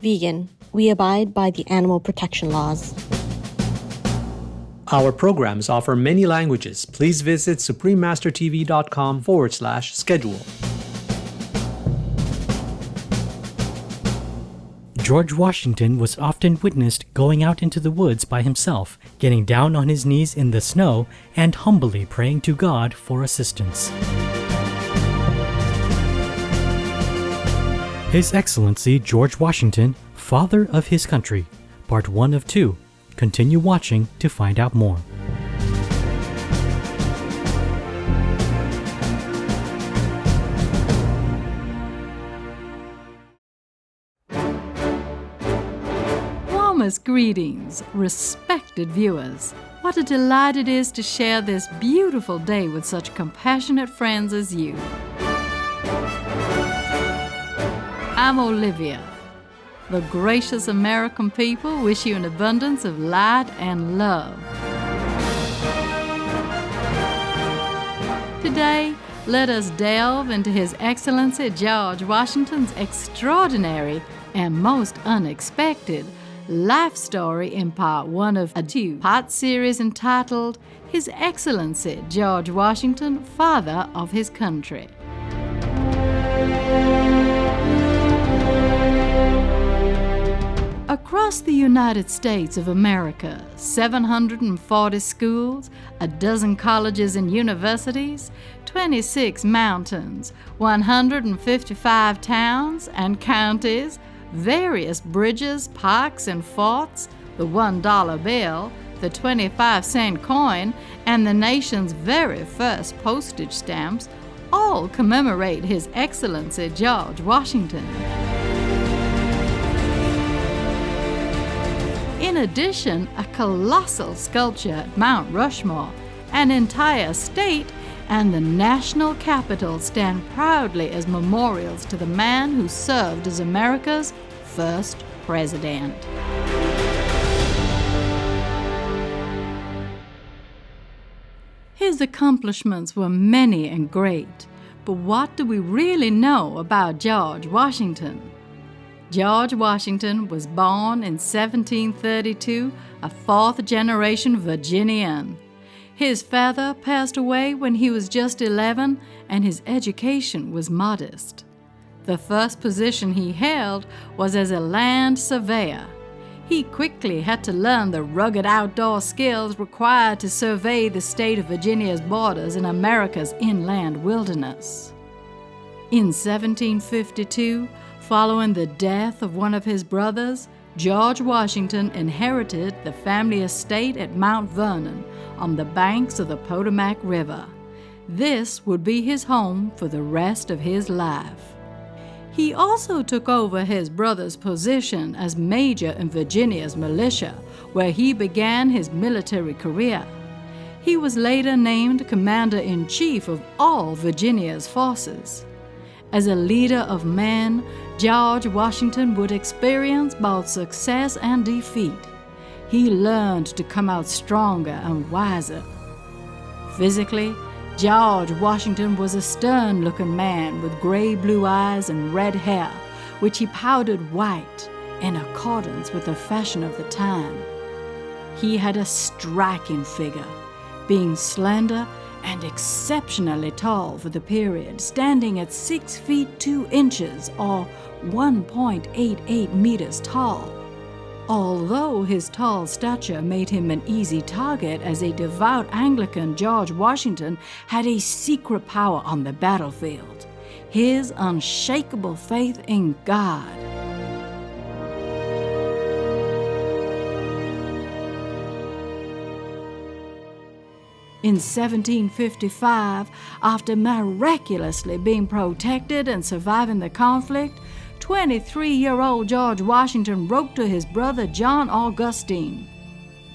Vegan. We abide by the animal protection laws. Our programs offer many languages. Please visit suprememastertv.com/schedule. George Washington was often witnessed going out into the woods by himself, getting down on his knees in the snow, and humbly praying to God for assistance. His Excellency George Washington, Father of his Country, Part 1 of 2. Continue watching to find out more. Warmest greetings, respected viewers. What a delight it is to share this beautiful day with such compassionate friends as you. I'm Olivia. The gracious American people wish you an abundance of light and love. Today, let us delve into His Excellency George Washington's extraordinary and most unexpected life story in part 1 of a 2-part series entitled His Excellency George Washington, Father of His Country. Across the United States of America, 740 schools, a dozen colleges and universities, 26 mountains, 155 towns and counties, various bridges, parks, and forts, the $1 bill, the 25-cent coin, and the nation's very first postage stamps all commemorate His Excellency George Washington. In addition, a colossal sculpture at Mount Rushmore, an entire state, and the national Capitol stand proudly as memorials to the man who served as America's first president. His accomplishments were many and great, but what do we really know about George Washington? George Washington was born in 1732, a fourth-generation Virginian. His father passed away when he was just 11, and his education was modest. The first position he held was as a land surveyor. He quickly had to learn the rugged outdoor skills required to survey the state of Virginia's borders in America's inland wilderness. In 1752, following the death of one of his brothers, George Washington inherited the family estate at Mount Vernon on the banks of the Potomac River. This would be his home for the rest of his life. He also took over his brother's position as major in Virginia's militia, where he began his military career. He was later named Commander-in-Chief of all Virginia's forces. As a leader of men, George Washington would experience both success and defeat. He learned to come out stronger and wiser. Physically, George Washington was a stern-looking man with gray-blue eyes and red hair, which he powdered white in accordance with the fashion of the time. He had a striking figure, being slender and exceptionally tall for the period, standing at 6 feet 2 inches or 1.88 meters tall. Although his tall stature made him an easy target as a devout Anglican, George Washington had a secret power on the battlefield: his unshakable faith in God. In 1755, after miraculously being protected and surviving the conflict, 23-year-old George Washington wrote to his brother John Augustine,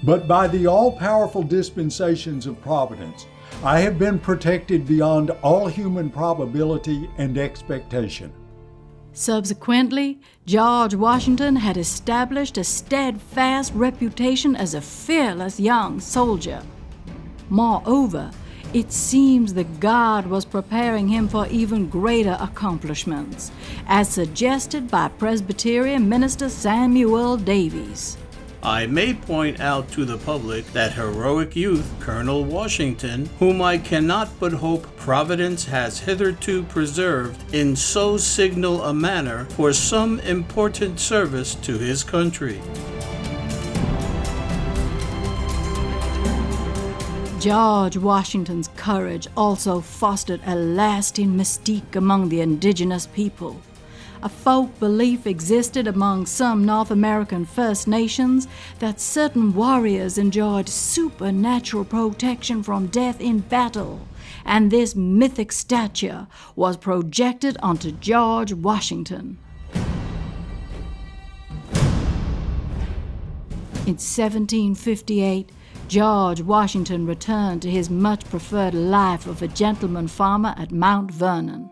"But by the all-powerful dispensations of Providence, I have been protected beyond all human probability and expectation." Subsequently, George Washington had established a steadfast reputation as a fearless young soldier. Moreover, It seems that God was preparing him for even greater accomplishments, as suggested by Presbyterian minister Samuel Davies. I may point out to the public that heroic youth, Colonel Washington, whom I cannot but hope Providence has hitherto preserved in so signal a manner for some important service to his country. George Washington's courage also fostered a lasting mystique among the indigenous people. A folk belief existed among some North American First Nations that certain warriors enjoyed supernatural protection from death in battle, and this mythic stature was projected onto George Washington. In 1758, George Washington returned to his much preferred life of a gentleman farmer at Mount Vernon.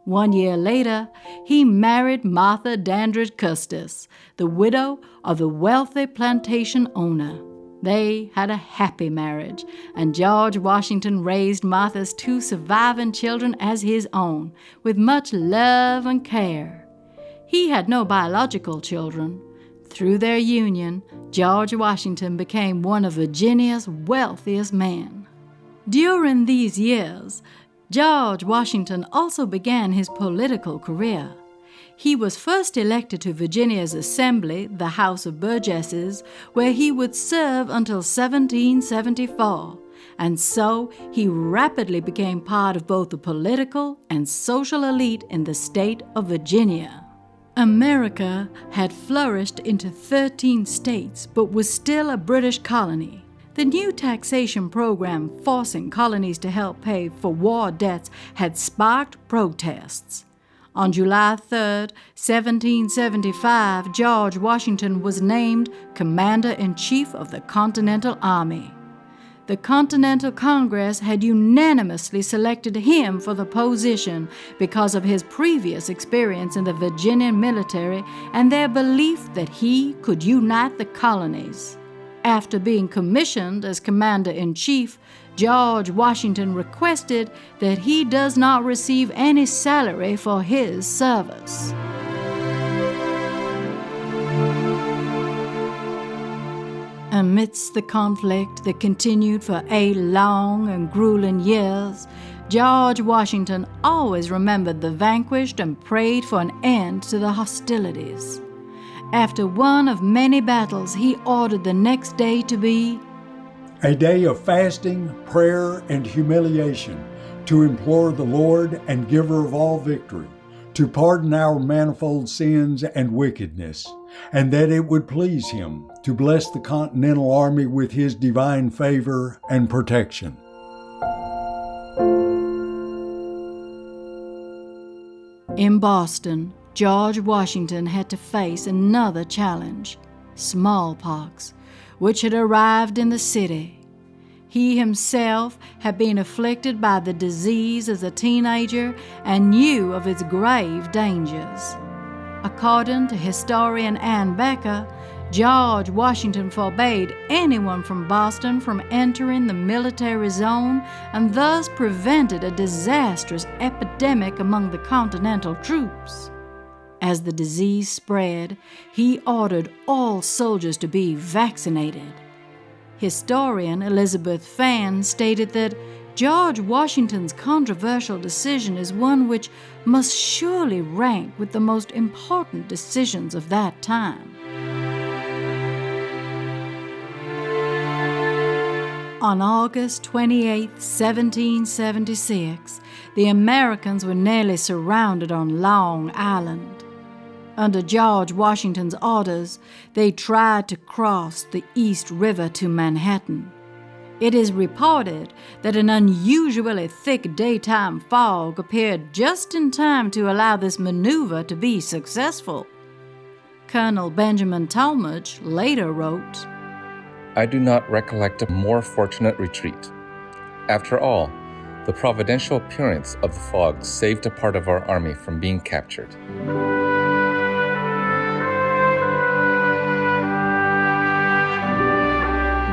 1 year later, he married Martha Dandridge Custis, the widow of the wealthy plantation owner. They had a happy marriage, and George Washington raised Martha's 2 surviving children as his own, with much love and care. He had no biological children. Through their union, George Washington became one of Virginia's wealthiest men. During these years, George Washington also began his political career. He was first elected to Virginia's Assembly, the House of Burgesses, where he would serve until 1774, and so he rapidly became part of both the political and social elite in the state of Virginia. America had flourished into 13 states, but was still a British colony. The new taxation program forcing colonies to help pay for war debts had sparked protests. On July 3, 1775, George Washington was named Commander-in-Chief of the Continental Army. The Continental Congress had unanimously selected him for the position because of his previous experience in the Virginian military and their belief that he could unite the colonies. After being commissioned as Commander-in-Chief, George Washington requested that he does not receive any salary for his service. Amidst the conflict that continued for 8 long and grueling years, George Washington always remembered the vanquished and prayed for an end to the hostilities. After one of many battles, he ordered the next day to be a day of fasting, prayer, and humiliation, to implore the Lord and giver of all victory, to pardon our manifold sins and wickedness, and that it would please him to bless the Continental Army with his divine favor and protection. In Boston, George Washington had to face another challenge, smallpox, which had arrived in the city. He himself had been afflicted by the disease as a teenager and knew of its grave dangers. According to historian Ann Becker, George Washington forbade anyone from Boston from entering the military zone and thus prevented a disastrous epidemic among the Continental troops. As the disease spread, he ordered all soldiers to be vaccinated. Historian Elizabeth Fan stated that George Washington's controversial decision is one which must surely rank with the most important decisions of that time. On August 28, 1776, the Americans were nearly surrounded on Long Island. Under George Washington's orders, they tried to cross the East River to Manhattan. It is reported that an unusually thick daytime fog appeared just in time to allow this maneuver to be successful. Colonel Benjamin Talmadge later wrote, I do not recollect a more fortunate retreat. After all, the providential appearance of the fog saved a part of our army from being captured.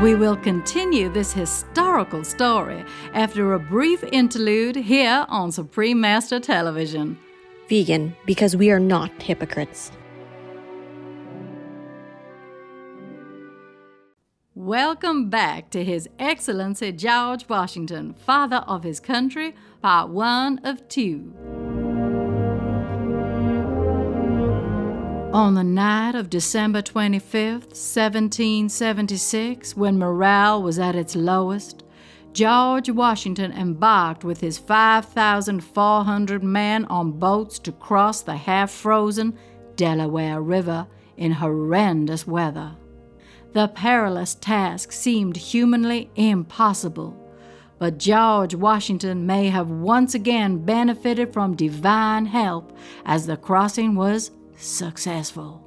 We will continue this historical story after a brief interlude here on Supreme Master Television. Vegan, because we are not hypocrites. Welcome back to His Excellency George Washington, Father of His Country, Part 1 of 2. On the night of December 25th, 1776, when morale was at its lowest, George Washington embarked with his 5,400 men on boats to cross the half-frozen Delaware River in horrendous weather. The perilous task seemed humanly impossible, but George Washington may have once again benefited from divine help as the crossing was successful.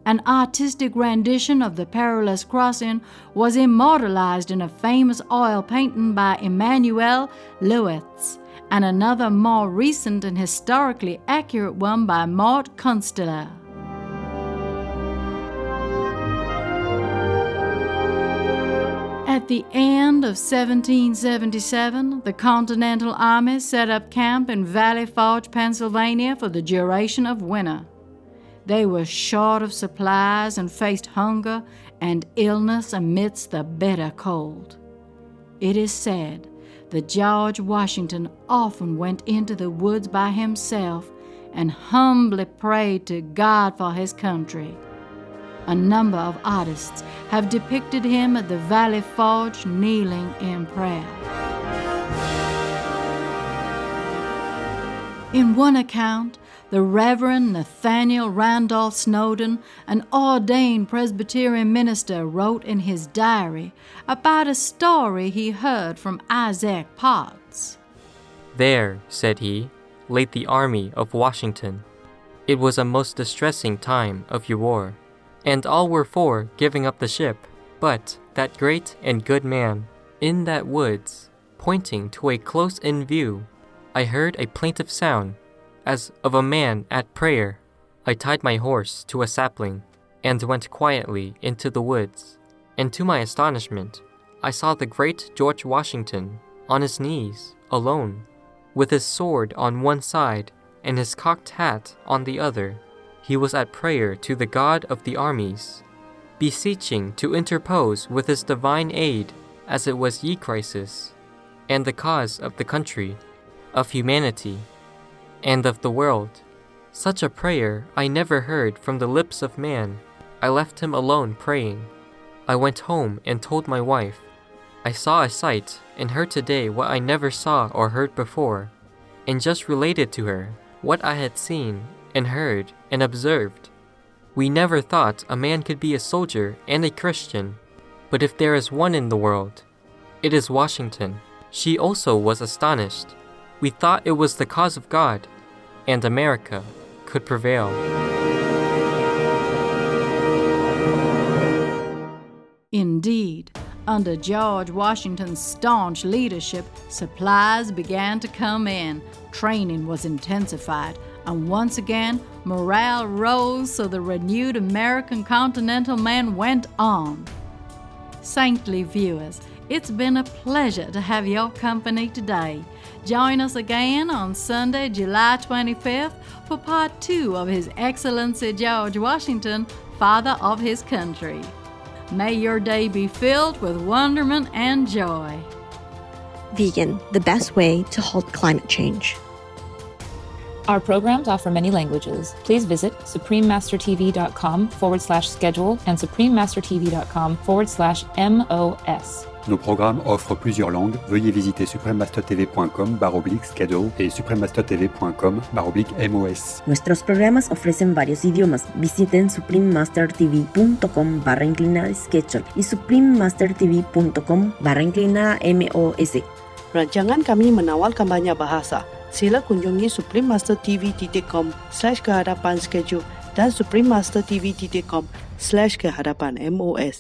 An artistic rendition of the perilous crossing was immortalized in a famous oil painting by Emmanuel Leutz, and another more recent and historically accurate one by Mort Consteller. At the end of 1777, the Continental Army set up camp in Valley Forge, Pennsylvania for the duration of winter. They were short of supplies and faced hunger and illness amidst the bitter cold. It is said that George Washington often went into the woods by himself and humbly prayed to God for his country. A number of artists have depicted him at the Valley Forge kneeling in prayer. In one account, the Reverend Nathaniel Randolph Snowden, an ordained Presbyterian minister, wrote in his diary about a story he heard from Isaac Potts. "There," said he, "lay the army of Washington. It was a most distressing time of your war, and all were for giving up the ship. But that great and good man, in that woods, pointing to a close-in view, I heard a plaintive sound, as of a man at prayer. I tied my horse to a sapling, and went quietly into the woods, and to my astonishment, I saw the great George Washington on his knees, alone, with his sword on one side and his cocked hat on the other. He was at prayer to the God of the armies, beseeching to interpose with his divine aid, as it was ye crisis, and the cause of the country, of humanity, and of the world. Such a prayer I never heard from the lips of man. I left him alone praying. I went home and told my wife. I saw a sight and heard today what I never saw or heard before, and just related to her what I had seen and heard and observed. We never thought a man could be a soldier and a Christian, but if there is one in the world, it is Washington." She also was astonished. We thought it was the cause of God, and America could prevail. Indeed, under George Washington's staunch leadership, supplies began to come in, training was intensified, and once again, morale rose so the renewed American Continental man went on. Saintly viewers, it's been a pleasure to have your company today. Join us again on Sunday, July 25th for Part 2 of His Excellency George Washington, Father of His Country. May your day be filled with wonderment and joy. Vegan, the best way to halt climate change. Our programs offer many languages. Please visit suprememastertv.com/schedule and suprememastertv.com/MOS. Nos programmes offrent plusieurs langues. Veuillez visiter suprememastertv.com/schedule et suprememastertv.com/MOS. Nuestros programas ofrecen varios idiomas. Visiten suprememastertv.com/schedule y suprememastertv.com/MOS. Rancangan kami menawarkan banyak bahasa. Sila kunjungi suprememastertv.com/kehadapan schedule dan suprememastertv.com/kehadapan MOS.